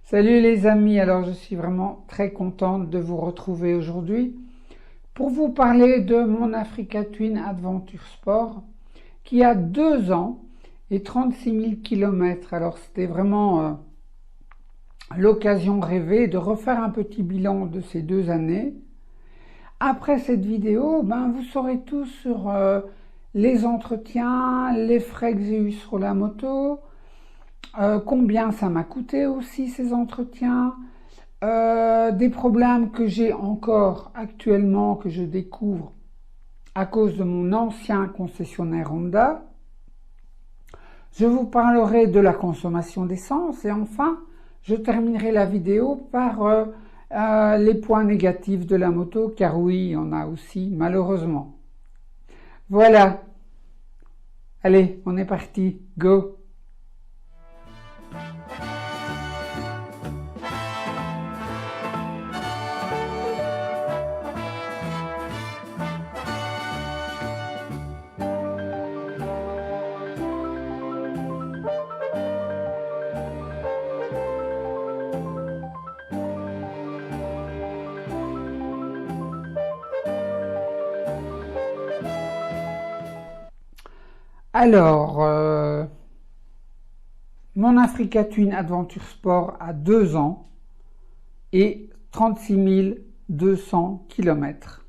Salut les amis, alors je suis vraiment très contente de vous retrouver aujourd'hui pour vous parler de mon Africa Twin Adventure Sport qui a 2 ans et 36 000 km. Alors c'était vraiment l'occasion rêvée de refaire un petit bilan de ces 2 années. Après cette vidéo, vous saurez tout sur les entretiens, les frais que j'ai eu sur la moto, combien ça m'a coûté aussi ces entretiens, des problèmes que j'ai encore actuellement, que je découvre à cause de mon ancien concessionnaire Honda. Je vous parlerai de la consommation d'essence et enfin, je terminerai la vidéo par les points négatifs de la moto, car oui, il y en a aussi, malheureusement. Voilà. Allez, on est parti. Go! Alors, mon Africa Twin Adventure Sport a 2 ans et 36 200 km.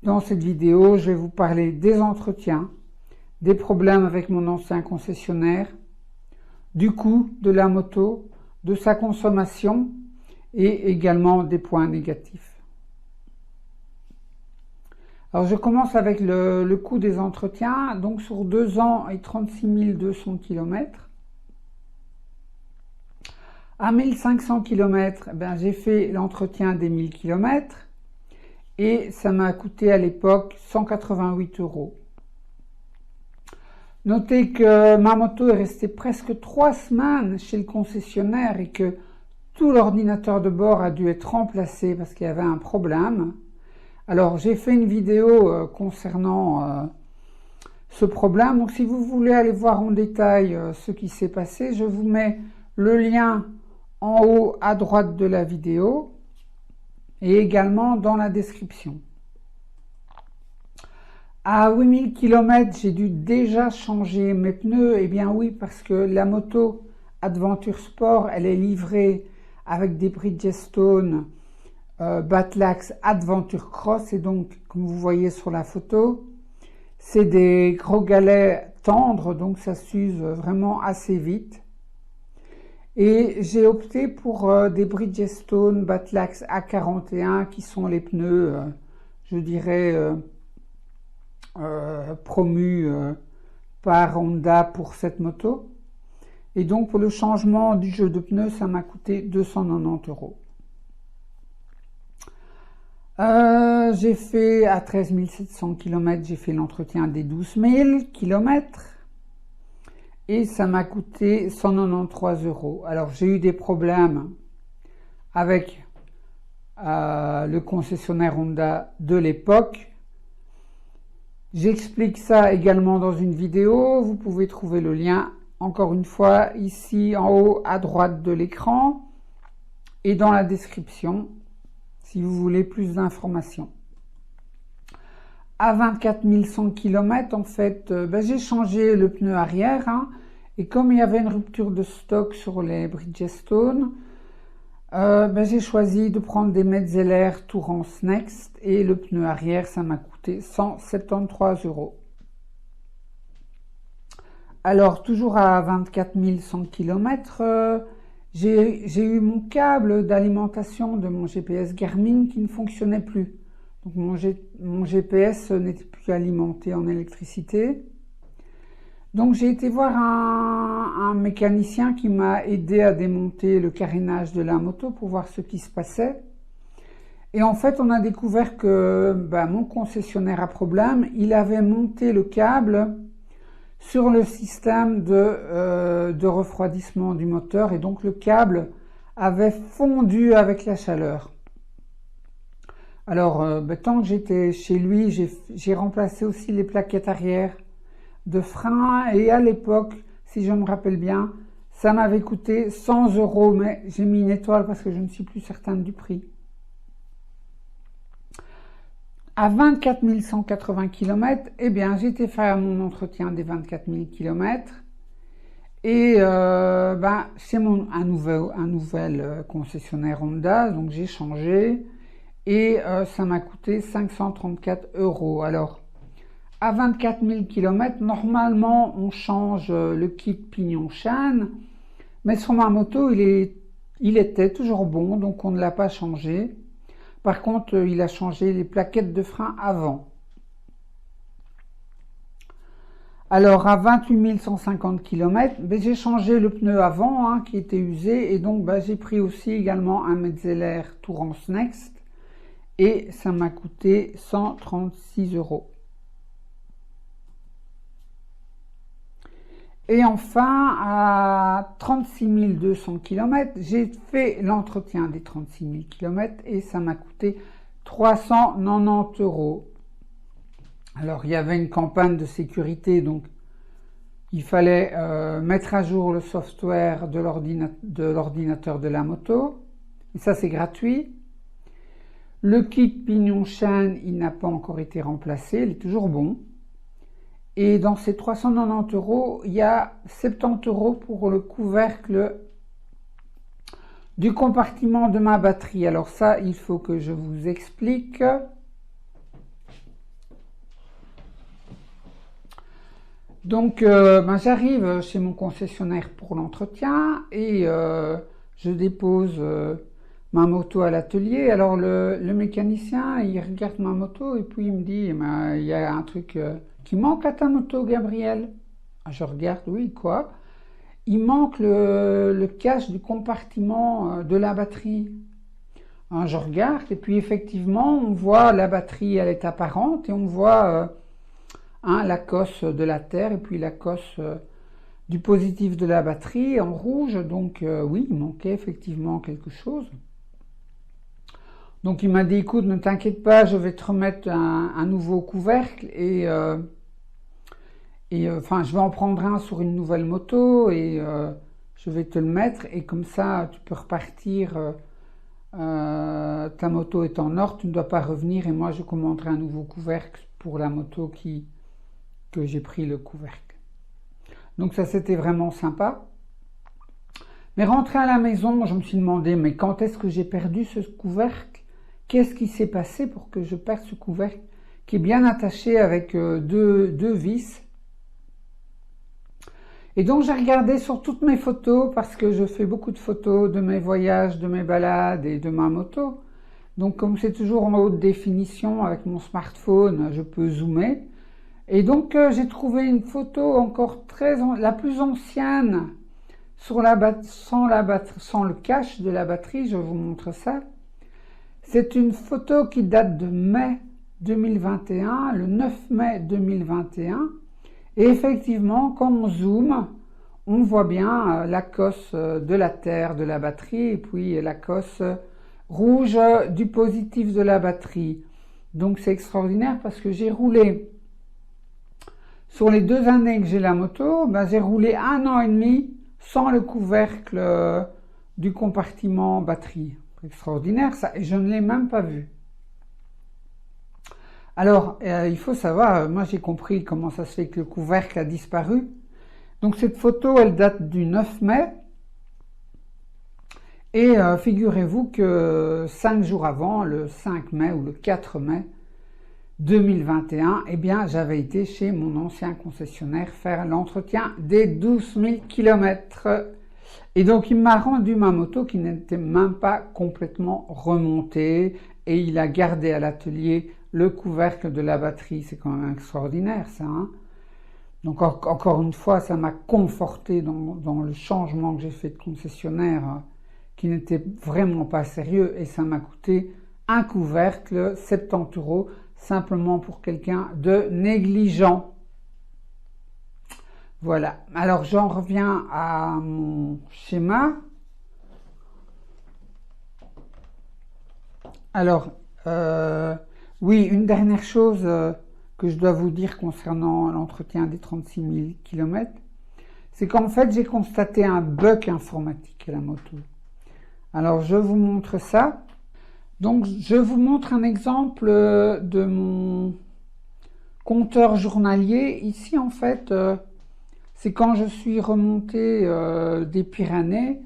Dans cette vidéo, je vais vous parler des entretiens, des problèmes avec mon ancien concessionnaire, du coût de la moto, de sa consommation et également des points négatifs. Alors je commence avec le coût des entretiens, donc sur 2 ans et 36 200 km. À 1500 km, j'ai fait l'entretien des 1000 km et ça m'a coûté à l'époque 188 €. Notez que ma moto est restée presque 3 semaines chez le concessionnaire et que tout l'ordinateur de bord a dû être remplacé parce qu'il y avait un problème. Alors, j'ai fait une vidéo concernant ce problème. Donc, si vous voulez aller voir en détail ce qui s'est passé, je vous mets le lien en haut à droite de la vidéo et également dans la description. À 8000 km, j'ai dû déjà changer mes pneus. Eh bien oui, parce que la moto Adventure Sport, elle est livrée avec des Bridgestone Batlax Adventure Cross, et donc comme vous voyez sur la photo, c'est des gros galets tendres, donc ça s'use vraiment assez vite. Et j'ai opté pour des Bridgestone Batlax A41 qui sont les pneus, je dirais, promus par Honda pour cette moto. Et donc pour le changement du jeu de pneus, ça m'a coûté 290 €. J'ai fait à 13 700 km, j'ai fait l'entretien des 12 000 km et ça m'a coûté 193 €. Alors j'ai eu des problèmes avec le concessionnaire Honda de l'époque. J'explique ça également dans une vidéo, vous pouvez trouver le lien encore une fois ici en haut à droite de l'écran et dans la description si vous voulez plus d'informations. À 24 100 km, en fait, j'ai changé le pneu arrière, et comme il y avait une rupture de stock sur les Bridgestone, j'ai choisi de prendre des Metzeler Tourance Next, et le pneu arrière, ça m'a coûté 173 €. Alors, toujours à 24 100 km, j'ai eu mon câble d'alimentation de mon GPS Garmin qui ne fonctionnait plus. Donc mon GPS n'était plus alimenté en électricité. Donc j'ai été voir un mécanicien qui m'a aidé à démonter le carénage de la moto pour voir ce qui se passait. Et en fait, on a découvert que mon concessionnaire à problème, il avait monté le câble sur le système de refroidissement du moteur, et donc le câble avait fondu avec la chaleur. Alors, tant que j'étais chez lui, j'ai remplacé aussi les plaquettes arrière de frein, et à l'époque, si je me rappelle bien. Ça m'avait coûté 100 €, mais j'ai mis une étoile parce que je ne suis plus certaine du prix. À 24 180 km, eh bien, j'ai été faire mon entretien des 24 000 km. Et c'est un nouvel concessionnaire Honda, donc j'ai changé. Et ça m'a coûté 534 €. Alors, à 24 000 km, normalement, on change le kit pignon-chaîne. Mais sur ma moto, il était toujours bon, donc on ne l'a pas changé. Par contre, il a changé les plaquettes de frein avant. Alors, à 28 150 km, j'ai changé le pneu avant, qui était usé. Et donc, j'ai pris aussi également un Metzeler Tourance Next. Et ça m'a coûté 136 €. Et enfin, à 36 200 km, j'ai fait l'entretien des 36 000 km et ça m'a coûté 390 €. Alors, il y avait une campagne de sécurité, donc il fallait mettre à jour le software de l'ordinateur de la moto. Et ça, c'est gratuit. Le kit pignon-chaîne, il n'a pas encore été remplacé, il est toujours bon. Et dans ces 390 €, il y a 70 € pour le couvercle du compartiment de ma batterie. Alors ça, il faut que je vous explique. Donc, j'arrive chez mon concessionnaire pour l'entretien et je dépose ma moto à l'atelier. Alors, le mécanicien, il regarde ma moto et puis il me dit, il y a un truc qui manque à ta moto, Gabriel. Je regarde, oui, quoi? Il manque le cache du compartiment de la batterie. Je regarde et puis effectivement, on voit la batterie, elle est apparente et on voit la cosse de la terre et puis la cosse du positif de la batterie en rouge. Donc oui, il manquait effectivement quelque chose. Donc il m'a dit, écoute, ne t'inquiète pas, je vais te remettre un nouveau couvercle et je vais en prendre un sur une nouvelle moto et je vais te le mettre et comme ça tu peux repartir, ta moto est en ordre, tu ne dois pas revenir et moi je commanderai un nouveau couvercle pour la moto que j'ai pris le couvercle. Donc ça c'était vraiment sympa. Mais rentré à la maison, je me suis demandé, mais quand est-ce que j'ai perdu ce couvercle? Qu'est-ce qui s'est passé pour que je perde ce couvercle qui est bien attaché avec deux vis? Et donc j'ai regardé sur toutes mes photos parce que je fais beaucoup de photos de mes voyages, de mes balades et de ma moto. Donc comme c'est toujours en haute définition avec mon smartphone, je peux zoomer. Et donc j'ai trouvé une photo encore la plus ancienne sans le cache de la batterie, je vous montre ça. C'est une photo qui date de mai 2021, le 9 mai 2021. Et effectivement, quand on zoome, on voit bien la cosse de la terre de la batterie et puis la cosse rouge du positif de la batterie. Donc c'est extraordinaire parce que j'ai roulé, sur les 2 années que j'ai la moto, j'ai roulé 1 an et demi sans le couvercle du compartiment batterie. Extraordinaire ça, et je ne l'ai même pas vu. Alors, il faut savoir, moi j'ai compris comment ça se fait que le couvercle a disparu. Donc cette photo, elle date du 9 mai. Et figurez-vous que 5 jours avant, le 5 mai ou le 4 mai 2021, eh bien j'avais été chez mon ancien concessionnaire faire l'entretien des 12 000 km. Et donc il m'a rendu ma moto qui n'était même pas complètement remontée et il a gardé à l'atelier le couvercle de la batterie. C'est quand même extraordinaire ça. Donc encore une fois, ça m'a conforté dans le changement que j'ai fait de concessionnaire qui n'était vraiment pas sérieux et ça m'a coûté un couvercle, 70 € simplement pour quelqu'un de négligent. Voilà, alors j'en reviens à mon schéma. Alors, oui, une dernière chose que je dois vous dire concernant l'entretien des 36 000 km, c'est qu'en fait, j'ai constaté un bug informatique à la moto. Alors, je vous montre ça. Donc, je vous montre un exemple de mon compteur journalier. Ici, en fait, c'est quand je suis remonté des Pyrénées.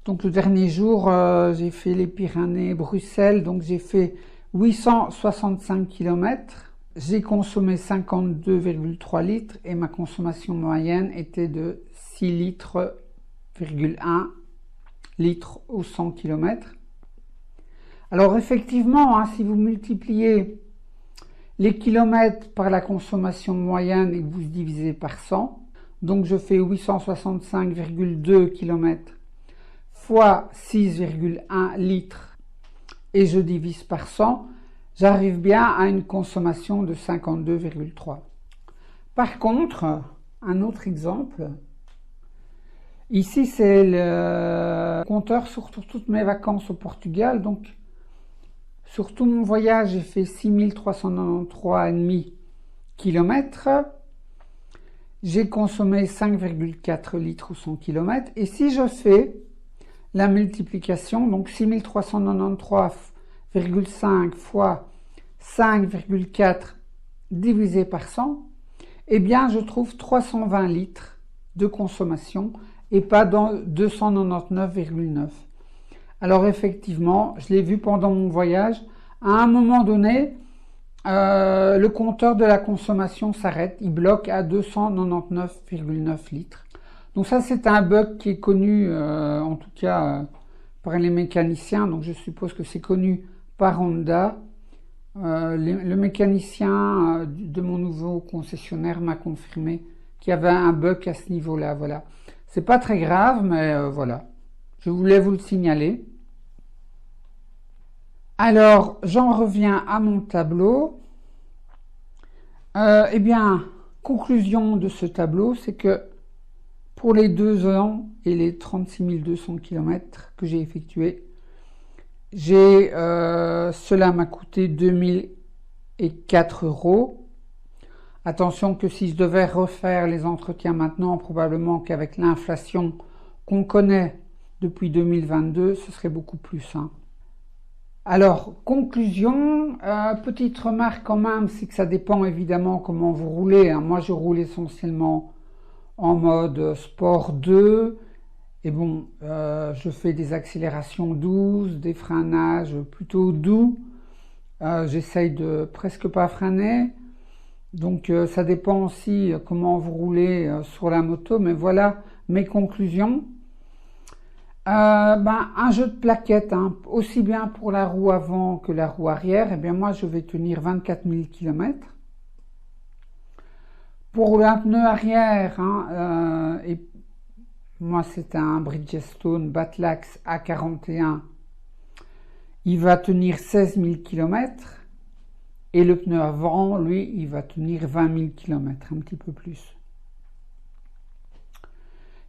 Donc, le dernier jour, j'ai fait les Pyrénées-Bruxelles. Donc, j'ai fait 865 km. J'ai consommé 52,3 litres et ma consommation moyenne était de 6 litres,1 litres au 100 km. Alors effectivement, si vous multipliez les kilomètres par la consommation moyenne et que vous divisez par 100, donc je fais 865,2 km fois 6,1 litres et je divise par 100, j'arrive bien à une consommation de 52,3. Par contre, un autre exemple, ici c'est le compteur sur toutes mes vacances au Portugal. Donc sur tout mon voyage, j'ai fait 6393,5 km. J'ai consommé 5,4 litres au 100 km. Et si je fais la multiplication, donc 6393,5 fois 5,4 divisé par 100, eh bien je trouve 320 litres de consommation et pas dans 299,9. Alors effectivement, je l'ai vu pendant mon voyage, à un moment donné, le compteur de la consommation s'arrête, il bloque à 299,9 litres. Donc ça c'est un bug qui est connu, en tout cas par les mécaniciens, donc je suppose que c'est connu par Honda. Le mécanicien de mon nouveau concessionnaire m'a confirmé qu'il y avait un bug à ce niveau-là. Voilà, c'est pas très grave, mais voilà. Je voulais vous le signaler. Alors, j'en reviens à mon tableau. Eh bien, conclusion de ce tableau, c'est que pour les 2 ans et les 36 200 km que j'ai effectués, cela m'a coûté 2004 €. Attention que si je devais refaire les entretiens maintenant, probablement qu'avec l'inflation qu'on connaît depuis 2022, ce serait beaucoup plus. Alors, conclusion, petite remarque quand même, c'est que ça dépend évidemment comment vous roulez. Moi, je roule essentiellement en mode sport 2. Et bon, je fais des accélérations douces, des freinages plutôt doux. J'essaye de presque pas freiner. Donc, ça dépend aussi comment vous roulez sur la moto. Mais voilà mes conclusions. Un jeu de plaquettes, aussi bien pour la roue avant que la roue arrière, eh bien moi je vais tenir 24 000 km. Pour le pneu arrière, et moi c'est un Bridgestone Batlax A41, il va tenir 16 000 km. Et le pneu avant, lui, il va tenir 20 000 km, un petit peu plus.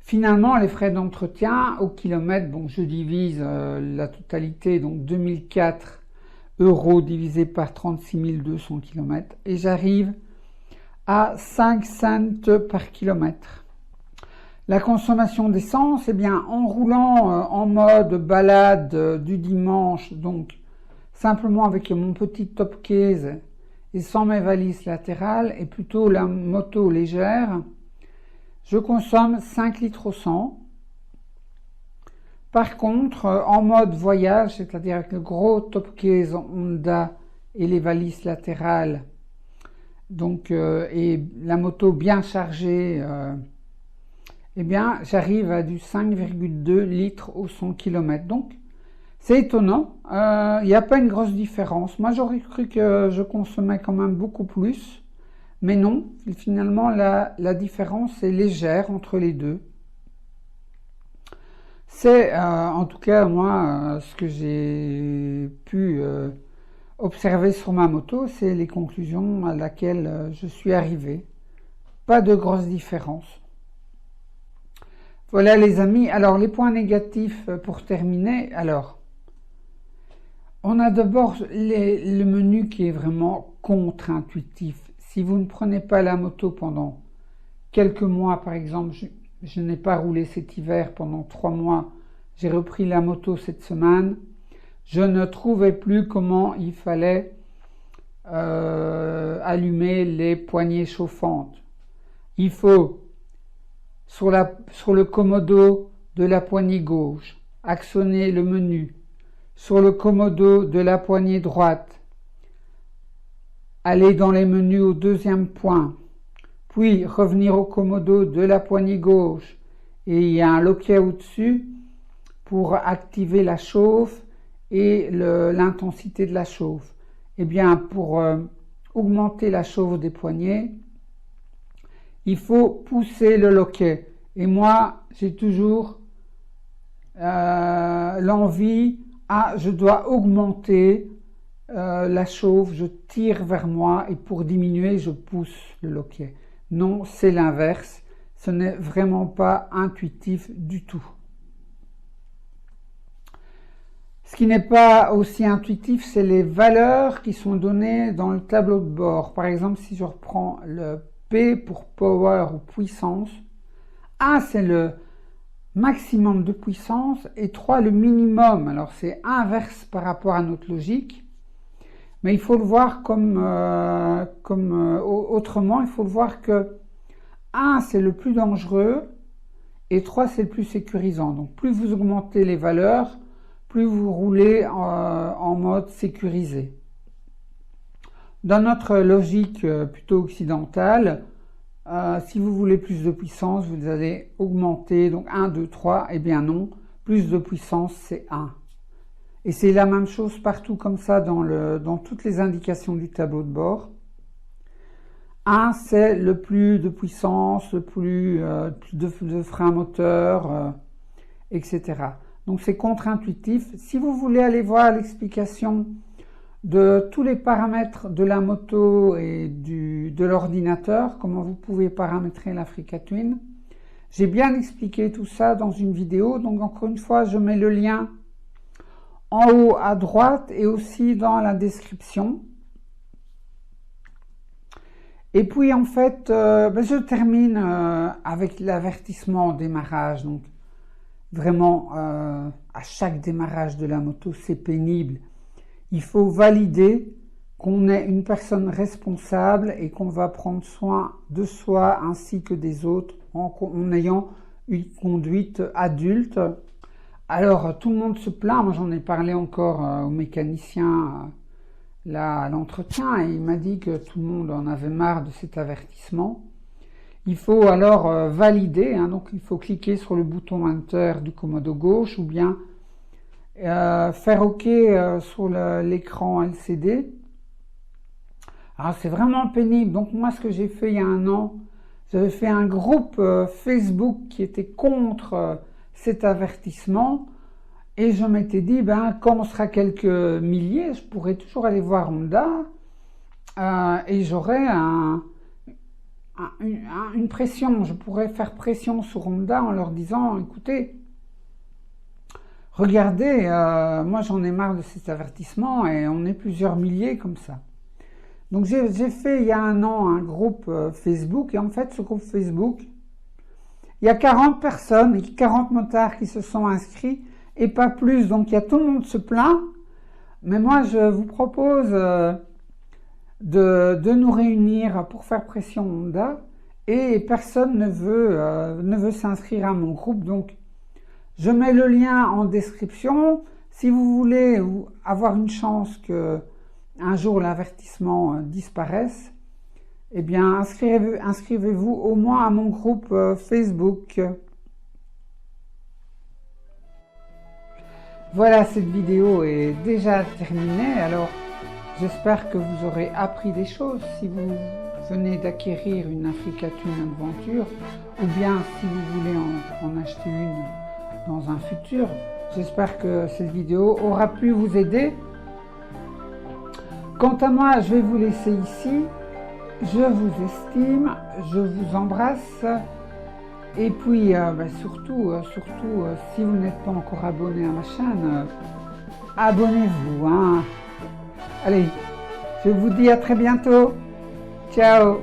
Finalement, les frais d'entretien au kilomètre, bon, je divise la totalité, donc 2004 € divisé par 36 200 km et j'arrive à 5 cents par kilomètre. La consommation d'essence, eh bien, en roulant en mode balade du dimanche, donc simplement avec mon petit top case et sans mes valises latérales et plutôt la moto légère, je consomme 5 litres au 100. Par contre, en mode voyage, c'est-à-dire avec le gros top case Honda et les valises latérales, donc et la moto bien chargée, eh bien, j'arrive à du 5,2 litres au 100 km. Donc, c'est étonnant. Il n'y a pas une grosse différence. Moi, j'aurais cru que je consommais quand même beaucoup plus. Mais non, finalement, la différence est légère entre les deux. C'est, en tout cas, moi, ce que j'ai pu observer sur ma moto, c'est les conclusions à laquelle je suis arrivé. Pas de grosse différence. Voilà les amis. Alors, les points négatifs pour terminer. Alors, on a d'abord le menu qui est vraiment contre-intuitif. Si vous ne prenez pas la moto pendant quelques mois, par exemple, je n'ai pas roulé cet hiver pendant 3 mois. J'ai repris la moto cette semaine. Je ne trouvais plus comment il fallait allumer les poignées chauffantes. Il faut, sur le commodo de la poignée gauche, actionner le menu. Sur le commodo de la poignée droite, aller dans les menus au deuxième point, puis revenir au commodo de la poignée gauche, et il y a un loquet au-dessus pour activer la chauffe et l'intensité de la chauffe. Eh bien, pour augmenter la chauffe des poignets, il faut pousser le loquet. Et moi, j'ai toujours l'envie, je dois augmenter la chauffe, je tire vers moi et pour diminuer, je pousse le loquet. Non, c'est l'inverse. Ce n'est vraiment pas intuitif du tout. Ce qui n'est pas aussi intuitif, c'est les valeurs qui sont données dans le tableau de bord. Par exemple, si je reprends le P pour power ou puissance, 1 c'est le maximum de puissance et 3 le minimum. Alors c'est inverse par rapport à notre logique, mais il faut le voir autrement. Il faut le voir que 1 c'est le plus dangereux et 3 c'est le plus sécurisant. Donc plus vous augmentez les valeurs, plus vous roulez en mode sécurisé. Dans notre logique plutôt occidentale, si vous voulez plus de puissance, vous allez augmenter, donc 1, 2, 3, eh bien non, plus de puissance c'est 1. Et c'est la même chose partout comme ça dans toutes les indications du tableau de bord. 1 c'est le plus de puissance, le plus de frein moteur, etc. Donc c'est contre-intuitif. Si vous voulez aller voir l'explication de tous les paramètres de la moto et de l'ordinateur, comment vous pouvez paramétrer l'Africa Twin, j'ai bien expliqué tout ça dans une vidéo. Donc encore une fois, je mets le lien en haut à droite et aussi dans la description. Et puis en fait, je termine avec l'avertissement au démarrage. Donc vraiment, à chaque démarrage de la moto, c'est pénible. Il faut valider qu'on est une personne responsable et qu'on va prendre soin de soi ainsi que des autres en ayant une conduite adulte. Alors, tout le monde se plaint. Moi, j'en ai parlé encore au mécanicien là, à l'entretien et il m'a dit que tout le monde en avait marre de cet avertissement. Il faut alors valider, donc il faut cliquer sur le bouton Enter du commodo gauche ou bien faire OK sur l'écran LCD. Alors c'est vraiment pénible. Donc moi ce que j'ai fait il y a 1 an, j'avais fait un groupe Facebook qui était contre cet avertissement et je m'étais dit, quand on sera quelques milliers, je pourrais toujours aller voir Honda et j'aurais une pression, je pourrais faire pression sur Honda en leur disant, écoutez, regardez, moi j'en ai marre de cet avertissement et on est plusieurs milliers comme ça. Donc j'ai fait il y a 1 an un groupe Facebook et en fait ce groupe Facebook, il y a 40 personnes et 40 motards qui se sont inscrits et pas plus, donc il y a tout le monde se plaint, mais moi je vous propose de nous réunir pour faire pression Honda et personne ne veut s'inscrire à mon groupe. Donc je mets le lien en description. Si vous voulez avoir une chance que un jour l'avertissement disparaisse, eh bien inscrivez-vous au moins à mon groupe Facebook. Voilà, cette vidéo est déjà terminée. Alors j'espère que vous aurez appris des choses si vous venez d'acquérir une Africa Twin Adventure ou bien si vous voulez en acheter une dans un futur. J'espère que cette vidéo aura pu vous aider. Quant à moi, je vais vous laisser ici. Je vous estime, je vous embrasse. Et puis, surtout, si vous n'êtes pas encore abonné à ma chaîne, abonnez-vous. Allez, je vous dis à très bientôt. Ciao.